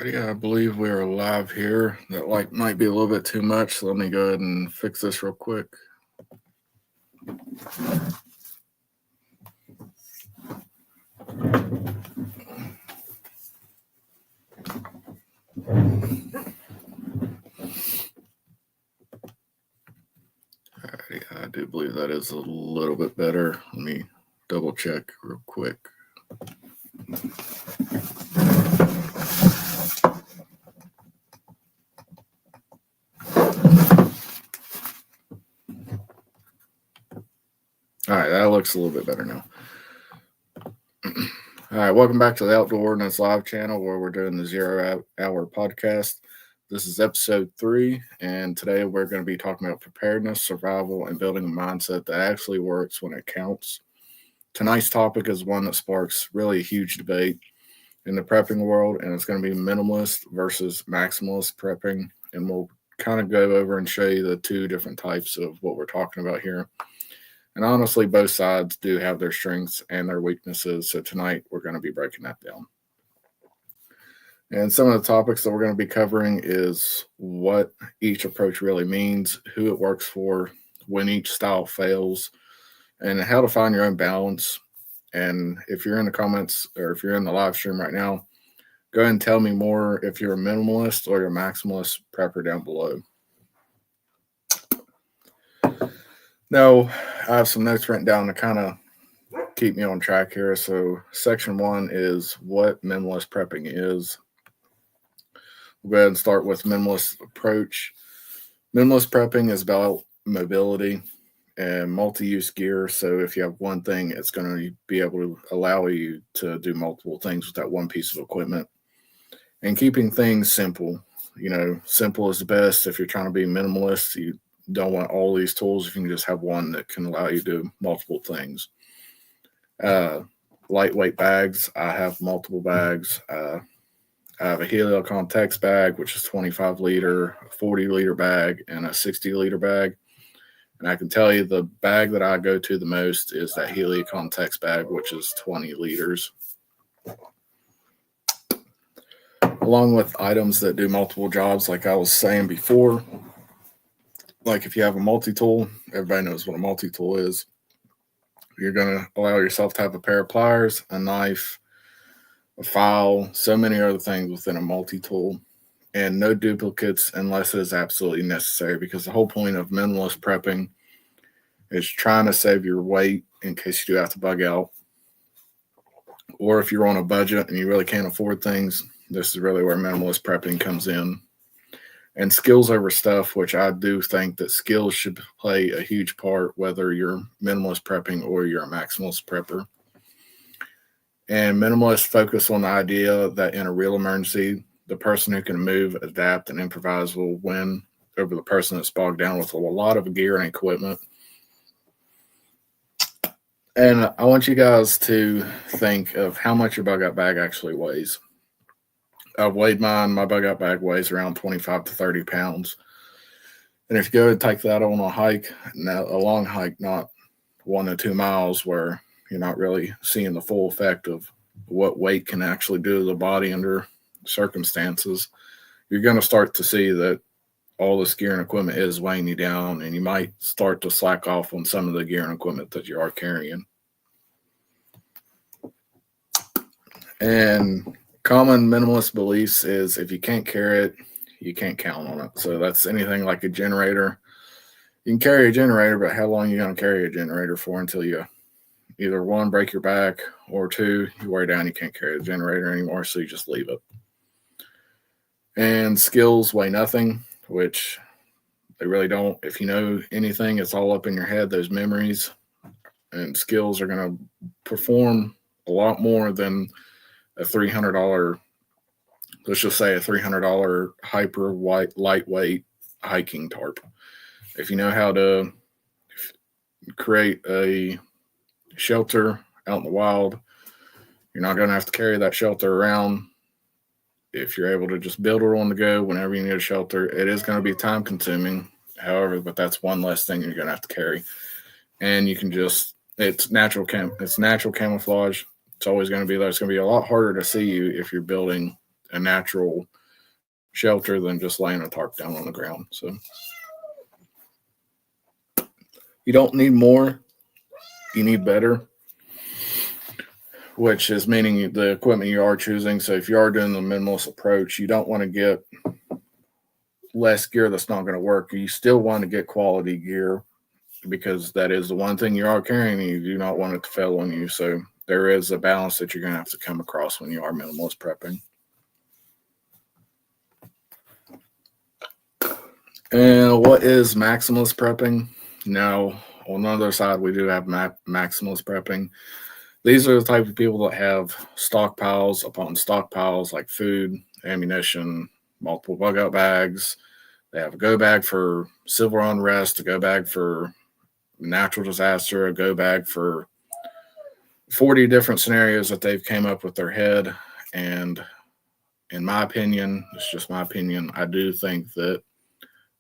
Yeah, I believe we are live here. That light might be a little bit too much, so let me go ahead and fix this real quick. Alrighty, I do believe that is a little bit better. Let me double check real quick. All right, that looks a little bit better now. All right, welcome back to the Outdoor Ordnance live channel where we're doing the 0 hour podcast. This is Ep.3, and today we're going to be talking about preparedness, survival, and building a mindset that actually works when it counts. Tonight's topic is one that sparks really a huge debate in the prepping world, and it's going to be minimalist versus maximalist prepping. And we'll kind of go over and show you the two different types of what we're talking about here. And honestly, both sides do have their strengths and their weaknesses. So tonight we're going to be breaking that down. And some of the topics that we're going to be covering is what each approach really means, who it works for, when each style fails, and how to find your own balance. And if you're in the comments or if you're in the live stream right now, go ahead and tell me more if you're a minimalist or you're a maximalist prepper down below. Now, I have some notes written down to kind of keep me on track here. So section 1 is what minimalist prepping is. We'll go ahead and start with minimalist approach. Minimalist prepping is about mobility and multi-use gear. So if you have one thing, it's going to be able to allow you to do multiple things with that one piece of equipment. And keeping things simple. Simple is the best. If you're trying to be minimalist, you don't want all these tools. If you can just have one that can allow you to do multiple things. Lightweight bags. I have multiple bags. I have a Heliocontext bag, which is 25 liter, a 40 liter bag, and a 60 liter bag. And I can tell you the bag that I go to the most is that Heliocontext bag, which is 20 liters. Along with items that do multiple jobs, like I was saying before. Like if you have a multi-tool, everybody knows what a multi-tool is. You're going to allow yourself to have a pair of pliers, a knife, a file, so many other things within a multi-tool. And no duplicates unless it is absolutely necessary, because the whole point of minimalist prepping is trying to save your weight in case you do have to bug out. Or if you're on a budget and you really can't afford things, this is really where minimalist prepping comes in. And skills over stuff, which I do think that skills should play a huge part, whether you're minimalist prepping or you're a maximalist prepper. And minimalists focus on the idea that in a real emergency, the person who can move, adapt, and improvise will win over the person that's bogged down with a lot of gear and equipment. And I want you guys to think of how much your bug out bag actually weighs. I've weighed mine. My bug out bag weighs around 25 to 30 pounds. And if you go and take that on a hike, now a long hike, not 1 to 2 miles, where you're not really seeing the full effect of what weight can actually do to the body under circumstances, you're going to start to see that all this gear and equipment is weighing you down, and you might start to slack off on some of the gear and equipment that you are carrying. And common minimalist beliefs is if you can't carry it, you can't count on it. So that's anything like a generator. You can carry a generator, but how long are you going to carry a generator for until you either 1, break your back, or 2, you wear down, you can't carry the generator anymore, so you just leave it. And skills weigh nothing, which they really don't. If you know anything, it's all up in your head, those memories. And skills are going to perform a lot more than a $300, let's just say a $300 hyper lightweight hiking tarp. If you know how to create a shelter out in the wild, you're not going to have to carry that shelter around. If you're able to just build it on the go whenever you need a shelter, it is going to be time consuming, however, but that's one less thing you're going to have to carry. And you can just, it's natural camouflage. It's always going to be there. It's going to be a lot harder to see you if you're building a natural shelter than just laying a tarp down on the ground. So you don't need more, you need better, which is meaning the equipment you are choosing. So if you are doing the minimalist approach, you don't want to get less gear that's not going to work. You still want to get quality gear, because that is the one thing you are carrying, and you do not want it to fail on you. So there is a balance that you're going to have to come across when you are minimalist prepping. And what is maximalist prepping? Now, on the other side, we do have maximalist prepping. These are the type of people that have stockpiles upon stockpiles, like food, ammunition, multiple bug out bags. They have a go bag for civil unrest, a go bag for natural disaster, a go bag for 40 different scenarios that they've came up with their head. And in my opinion, it's just my opinion, I do think that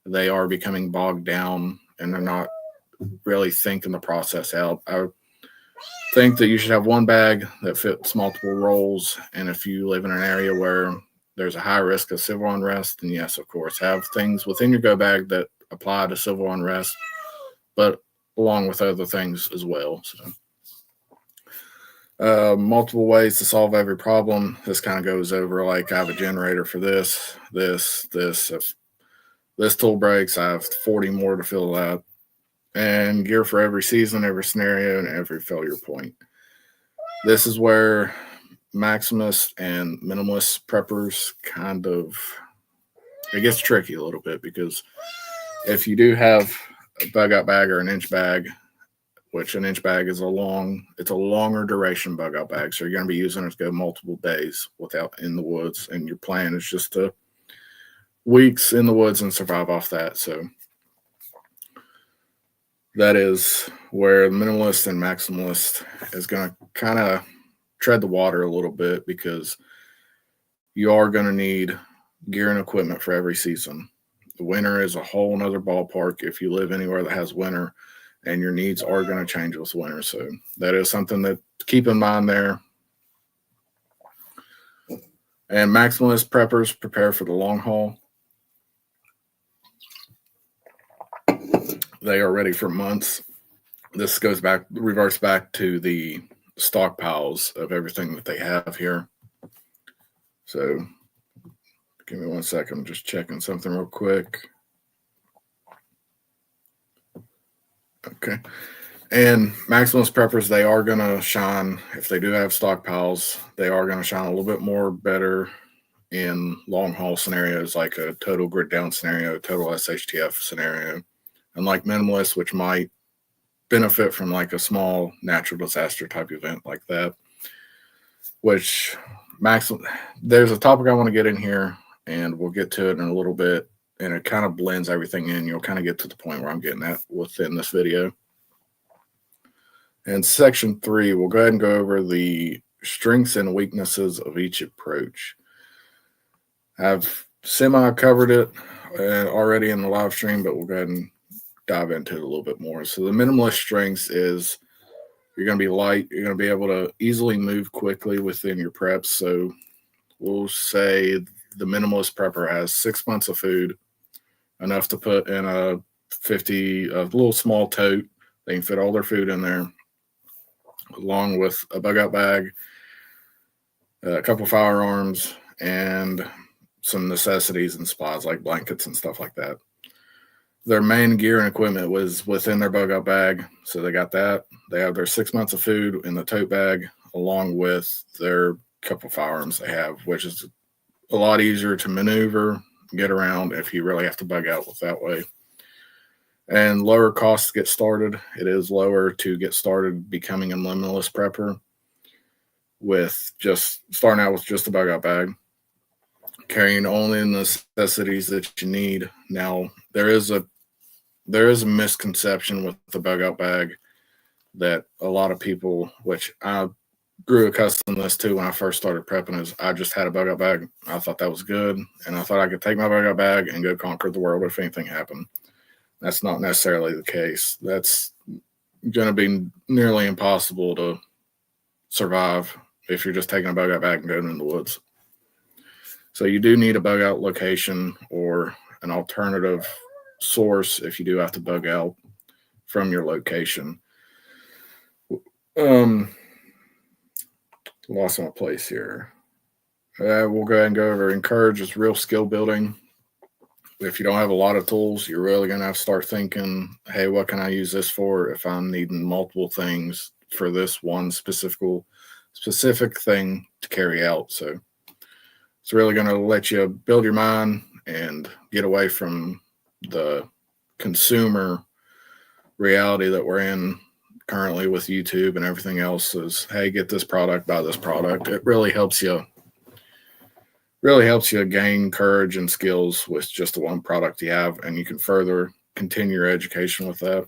they are becoming bogged down and they're not really thinking the process out. I think that you should have one bag that fits multiple roles. And if you live in an area where there's a high risk of civil unrest, then yes, of course, have things within your go bag that apply to civil unrest, but along with other things as well. So multiple ways to solve every problem. This kind of goes over, like, I have a generator for this. If this tool breaks, I have 40 more to fill that. And gear for every season, every scenario, and every failure point. This is where maximalist and minimalist preppers kind of, it gets tricky a little bit, because if you do have a bug out bag or an inch bag, which an inch bag is it's a longer duration bug out bag. So you're going to be using it to go multiple days without in the woods. And your plan is just to weeks in the woods and survive off that. So that is where the minimalist and maximalist is going to kind of tread the water a little bit, because you are going to need gear and equipment for every season. The winter is a whole nother ballpark if you live anywhere that has winter, and your needs are going to change with winter. So that is something that to keep in mind there. And maximalist preppers prepare for the long haul. They are ready for months. This reverts back to the stockpiles of everything that they have here. So give me 1 second. I'm just checking something real quick. Okay. And maximalist preppers, they are going to shine, if they do have stockpiles, they are going to shine a little bit more better in long haul scenarios, like a total grid down scenario, total SHTF scenario. Unlike minimalists, which might benefit from like a small natural disaster type event like that, which there's a topic I want to get in here, and we'll get to it in a little bit, and it kind of blends everything in. You'll kind of get to the point where I'm getting at within this video. And section 3, we'll go ahead and go over the strengths and weaknesses of each approach. I've semi-covered it already in the live stream, but we'll go ahead and dive into it a little bit more. So the minimalist strengths is you're going to be light. You're going to be able to easily move quickly within your preps. So we'll say the minimalist prepper has 6 months of food, enough to put in a little small tote. They can fit all their food in there, along with a bug out bag, a couple firearms, and some necessities and supplies like blankets and stuff like that. Their main gear and equipment was within their bug out bag, so they got that. They have their 6 months of food in the tote bag, along with their couple firearms they have, which is a lot easier to maneuver, get around if you really have to bug out with that way. And lower costs to get started. It is lower to get started becoming a minimalist prepper, with just starting out with just a bug out bag, carrying only the necessities that you need. Now, there is a misconception with the bug out bag that a lot of people, which I grew accustomed to this too when I first started prepping, is I just had a bug out bag. I thought that was good, and I thought I could take my bug out bag and go conquer the world if anything happened. That's not necessarily the case. That's going to be nearly impossible to survive if you're just taking a bug out bag and going in the woods. So you do need a bug out location or an alternative source if you do have to bug out from your location. Lost my place here. We'll go ahead and go over encourages real skill building. If you don't have a lot of tools, you're really going to have to start thinking, hey, what can I use this for if I'm needing multiple things for this one specific thing to carry out. So it's really going to let you build your mind and get away from the consumer reality that we're in currently with YouTube and everything else is, hey, get this product, buy this product. It really helps you gain courage and skills with just the one product you have, and you can further continue your education with that.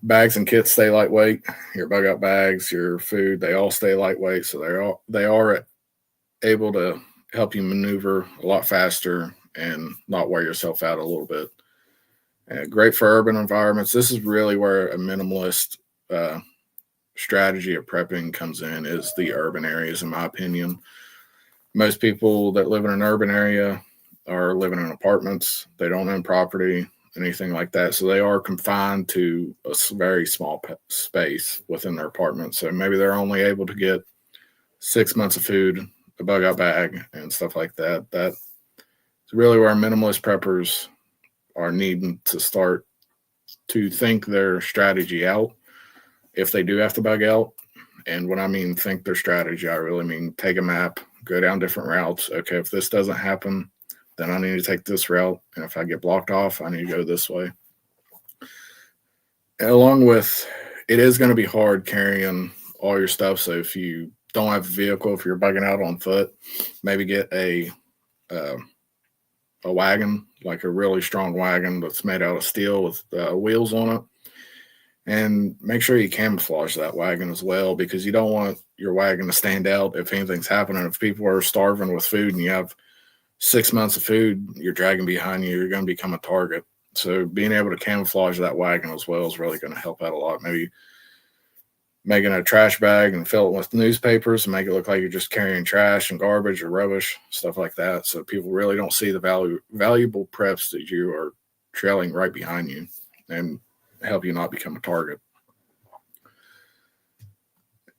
Bags and kits stay lightweight. Your bug out bags, your food, they all stay lightweight, so they are able to help you maneuver a lot faster and not wear yourself out a little bit. Great for urban environments. This is really where a minimalist strategy of prepping comes in, is the urban areas, in my opinion. Most people that live in an urban area are living in apartments. They don't own property, anything like that. So they are confined to a very small space within their apartment. So maybe they're only able to get 6 months of food, a bug out bag, and stuff like that. That's really where minimalist preppers are needing to start to think their strategy out if they do have to bug out. And when I mean think their strategy, I really mean take a map, go down different routes. Okay, if this doesn't happen, then I need to take this route. And if I get blocked off, I need to go this way. And along with, it is going to be hard carrying all your stuff. So if you don't have a vehicle, if you're bugging out on foot, maybe get a wagon, like a really strong wagon that's made out of steel with wheels on it. And make sure you camouflage that wagon as well, because you don't want your wagon to stand out if anything's happening. If people are starving with food and you have 6 months of food you're dragging behind you, you're going to become a target. So being able to camouflage that wagon as well is really going to help out a lot. Maybe making a trash bag and fill it with newspapers and make it look like you're just carrying trash and garbage or rubbish, stuff like that. So people really don't see the valuable preps that you are trailing right behind you, and help you not become a target.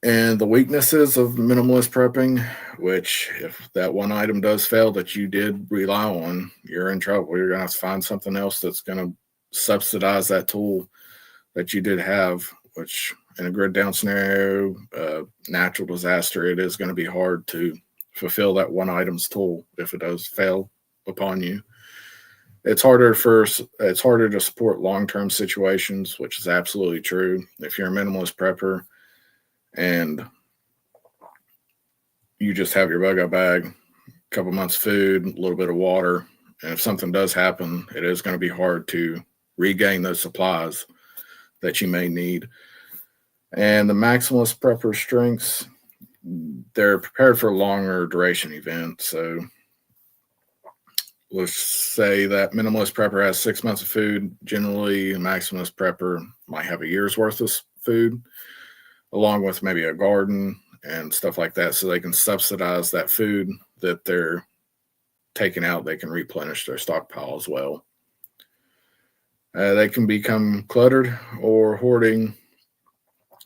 And the weaknesses of minimalist prepping, which if that one item does fail that you did rely on, you're in trouble. You're going to have to find something else that's going to subsidize that tool that you did have, which in a grid down scenario, natural disaster, it is going to be hard to fulfill that one item's tool if it does fail upon you. It's harder to support long-term situations, which is absolutely true. If you're a minimalist prepper and you just have your bug out bag, a couple months food, a little bit of water, and if something does happen, it is going to be hard to regain those supplies that you may need. And the maximalist prepper strengths, they're prepared for a longer duration event. So let's say that minimalist prepper has 6 months of food. Generally, a maximalist prepper might have a year's worth of food, along with maybe a garden and stuff like that, so they can subsidize that food that they're taking out. They can replenish their stockpile as well. They can become cluttered or hoarding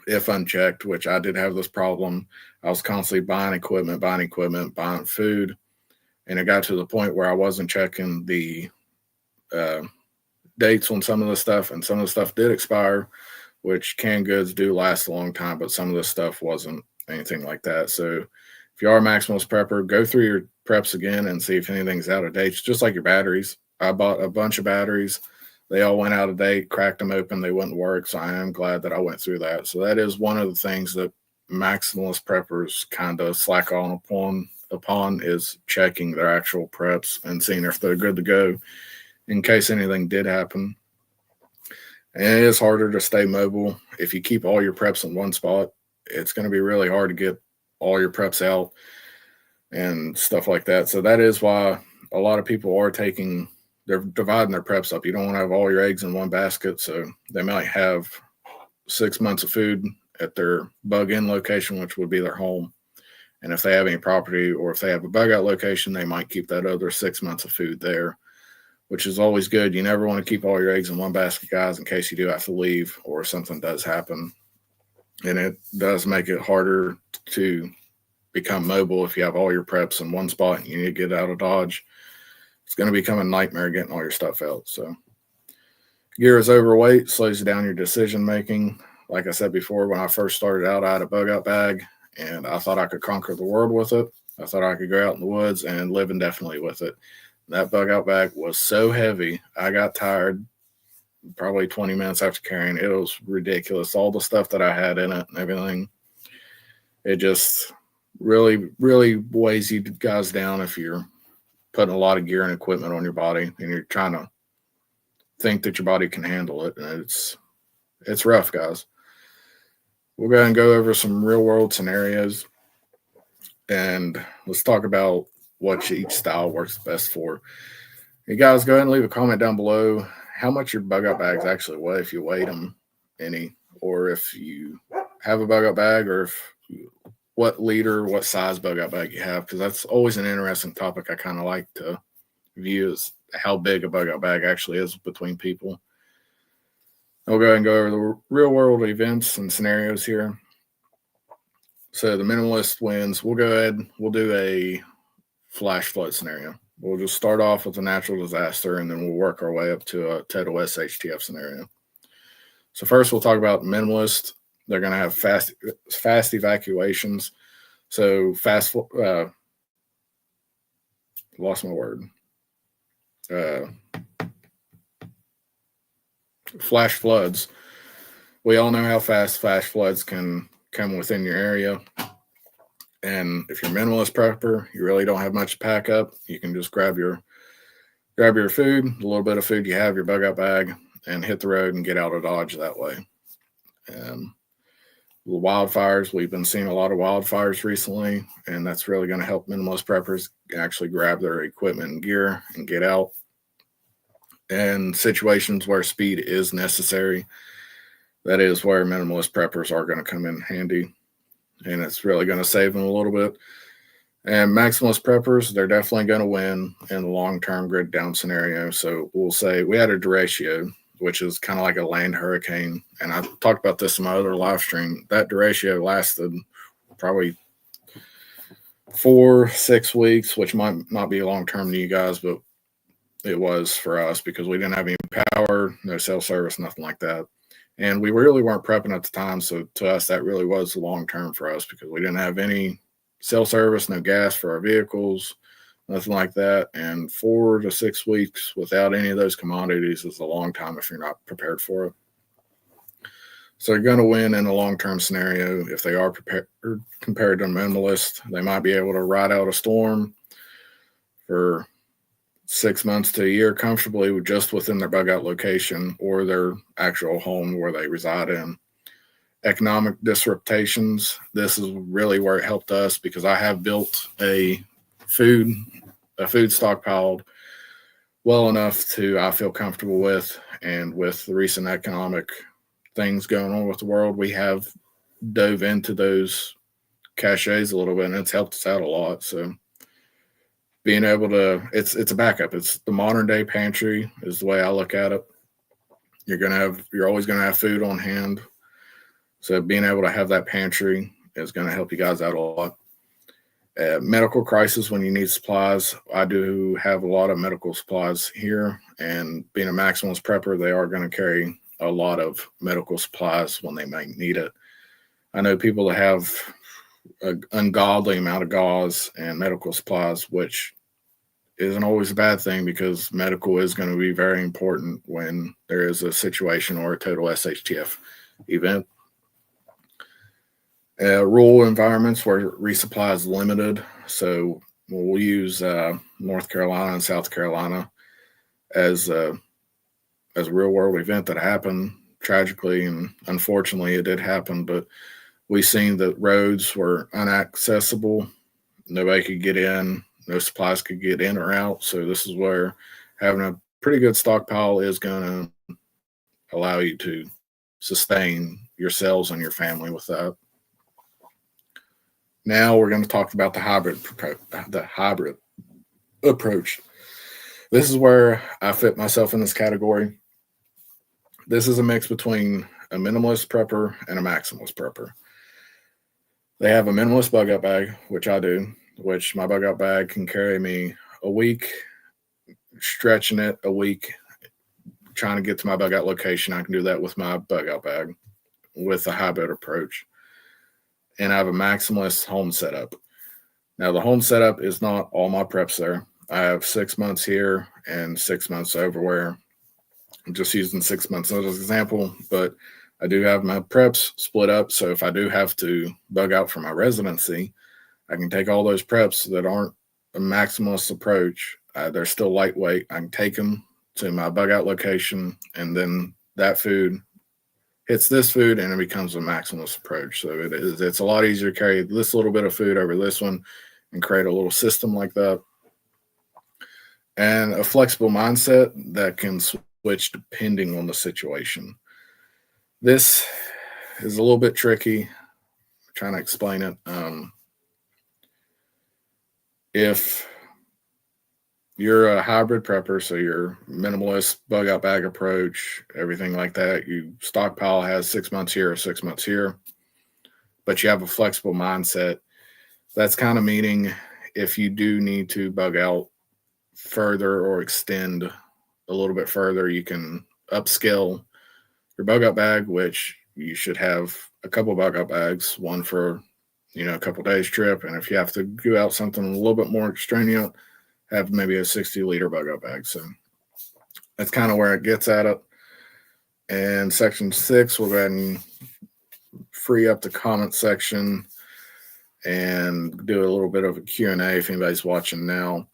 if unchecked, which I did have this problem. I was constantly buying equipment, buying food. And it got to the point where I wasn't checking the dates on some of the stuff, and some of the stuff did expire, which canned goods do last a long time, but some of the stuff wasn't anything like that. So if you are a maximalist prepper, go through your preps again and see if anything's out of date. It's just like your batteries. I bought a bunch of batteries. They all went out of date, cracked them open. They wouldn't work. So I am glad that I went through that. So that is one of the things that maximalist preppers kind of slack on upon is checking their actual preps and seeing if they're good to go in case anything did happen. And it is harder to stay mobile. If you keep all your preps in one spot, it's going to be really hard to get all your preps out and stuff like that. So that is why a lot of people they're dividing their preps up. You don't want to have all your eggs in one basket. So they might have 6 months of food at their bug in location, which would be their home. And if they have any property or if they have a bug out location, they might keep that other 6 months of food there, which is always good. You never want to keep all your eggs in one basket, guys, in case you do have to leave or something does happen. And it does make it harder to become mobile if you have all your preps in one spot and you need to get out of Dodge. It's going to become a nightmare getting all your stuff out. So gear is overweight, slows down your decision making. Like I said before, when I first started out, I had a bug out bag and I thought I could conquer the world with it. I thought I could go out in the woods and live indefinitely with it. That bug out bag was so heavy, I got tired probably 20 minutes after carrying it. It was ridiculous. All the stuff that I had in it and everything. It just really, really weighs you guys down if you're putting a lot of gear and equipment on your body and you're trying to think that your body can handle it. And it's rough, guys. We'll go ahead and go over some real world scenarios and let's talk about what each style works best for. You guys go ahead and leave a comment down below how much your bug out bags actually weigh, if you weighed them any, or if you have a bug out bag, or if what liter, what size bug out bag you have, because that's always an interesting topic I kind of like to view, is how big a bug out bag actually is between people. I'll go ahead and go over the real world events and scenarios here. So the minimalist wins. We'll go ahead, we'll do a flash flood scenario. We'll just start off with a natural disaster, and then we'll work our way up to a total SHTF scenario. So first, we'll talk about minimalist. They're going to have fast evacuations. So lost my word. Flash floods. We all know how fast flash floods can come within your area. And if you're a minimalist prepper, you really don't have much to pack up. You can just grab your food, a little bit of food you have, your bug out bag, and hit the road and get out of Dodge that way. The wildfires, we've been seeing a lot of wildfires recently, and that's really going to help minimalist preppers actually grab their equipment and gear and get out. And situations where speed is necessary, that is where minimalist preppers are going to come in handy. And it's really going to save them a little bit. And maximalist preppers, they're definitely going to win in the long-term grid down scenario. So we'll say we had a derecho, which is kind of like a land hurricane. And I talked about this in my other live stream. That derecho lasted probably 4-6 weeks, which might not be long-term to you guys, but it was for us because we didn't have any power, no cell service, nothing like that. And we really weren't prepping at the time. So to us, that really was long term for us because we didn't have any cell service, no gas for our vehicles, nothing like that. And 4 to 6 weeks without any of those commodities is a long time if you're not prepared for it. So you're going to win in a long-term scenario if they are prepared compared to a minimalist. They might be able to ride out a storm for 6 months to a year comfortably just within their bug out location or their actual home where they reside in. Economic disruptions. This is really where it helped us because I have built a food stockpiled well enough to I feel comfortable with. And with the recent economic things going on with the world, we have dove into those caches a little bit and it's helped us out a lot. So being able to, it's a backup. It's the modern day pantry is the way I look at it. You're always going to have food on hand. So being able to have that pantry is going to help you guys out a lot. Medical crisis, when you need supplies, I do have a lot of medical supplies here. And being a maximalist prepper, they are going to carry a lot of medical supplies when they might need it. I know people that have an ungodly amount of gauze and medical supplies, which isn't always a bad thing because medical is going to be very important when there is a situation or a total SHTF event. Rural environments where resupply is limited. So we'll use North Carolina and South Carolina as a real world event that happened tragically. And unfortunately it did happen, but we've seen that roads were inaccessible. Nobody could get in. No supplies could get in or out. So this is where having a pretty good stockpile is going to allow you to sustain yourselves and your family with that. Now we're going to talk about the hybrid approach. This is where I fit myself in this category. This is a mix between a minimalist prepper and a maximalist prepper. They have a minimalist bug out bag, which I do, which my bug out bag can carry me a week, stretching it a week, trying to get to my bug out location. I can do that with my bug out bag with a hybrid approach. And I have a maximalist home setup. Now, the home setup is not all my preps there. I have 6 months here and 6 months everywhere. I'm just using 6 months as an example, but I do have my preps split up. So if I do have to bug out for my residency, I can take all those preps that aren't a maximalist approach. They're still lightweight. I can take them to my bug out location, and then that food hits this food and it becomes a maximalist approach. So it's a lot easier to carry this little bit of food over this one and create a little system like that. And a flexible mindset that can switch depending on the situation. This is a little bit tricky. I'm trying to explain it. If you're a hybrid prepper, so you're minimalist, bug out bag approach, everything like that, you stockpile has 6 months here, 6 months here, but you have a flexible mindset. That's kind of meaning if you do need to bug out further or extend a little bit further, you can upscale your bug out bag, which you should have a couple bug out bags, one for, a couple days trip. And if you have to go out something a little bit more extraneous, have maybe a 60-liter bug out bag. So that's kind of where it gets at it. And section 6, we'll go ahead and free up the comment section and do a little bit of a Q&A if anybody's watching now.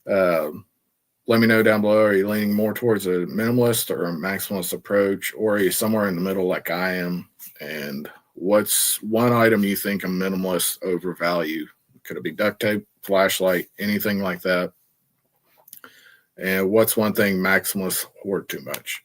Let me know down below, are you leaning more towards a minimalist or a maximalist approach, or are you somewhere in the middle like I am? And what's one item you think a minimalist overvalue? Could it be duct tape, flashlight, anything like that? And what's one thing maximalists hoard too much?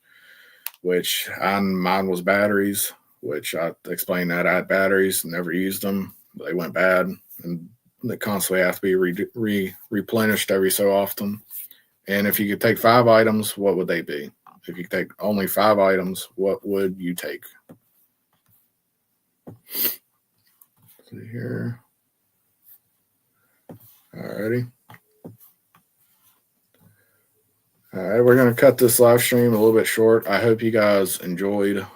Which mine was batteries, which I explained that I had batteries, never used them. They went bad, and they constantly have to be replenished every so often. And if you could take 5 items, what would they be? If you could take only 5 items, what would you take? Let's see here. Alrighty. All right, we're going to cut this live stream a little bit short. I hope you guys enjoyed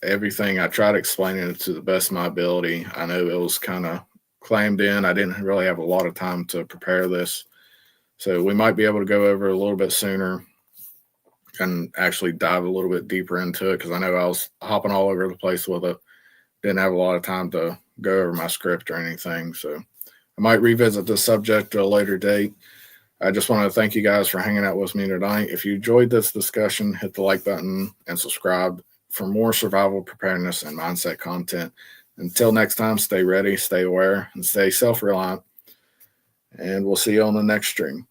everything. I tried explaining it to the best of my ability. I know it was kind of clammed in. I didn't really have a lot of time to prepare this. So we might be able to go over a little bit sooner and actually dive a little bit deeper into it, because I know I was hopping all over the place with it. Didn't have a lot of time to go over my script or anything. So I might revisit this subject at a later date. I just want to thank you guys for hanging out with me tonight. If you enjoyed this discussion, hit the like button and subscribe for more survival preparedness and mindset content. Until next time, stay ready, stay aware, and stay self-reliant. And we'll see you on the next stream.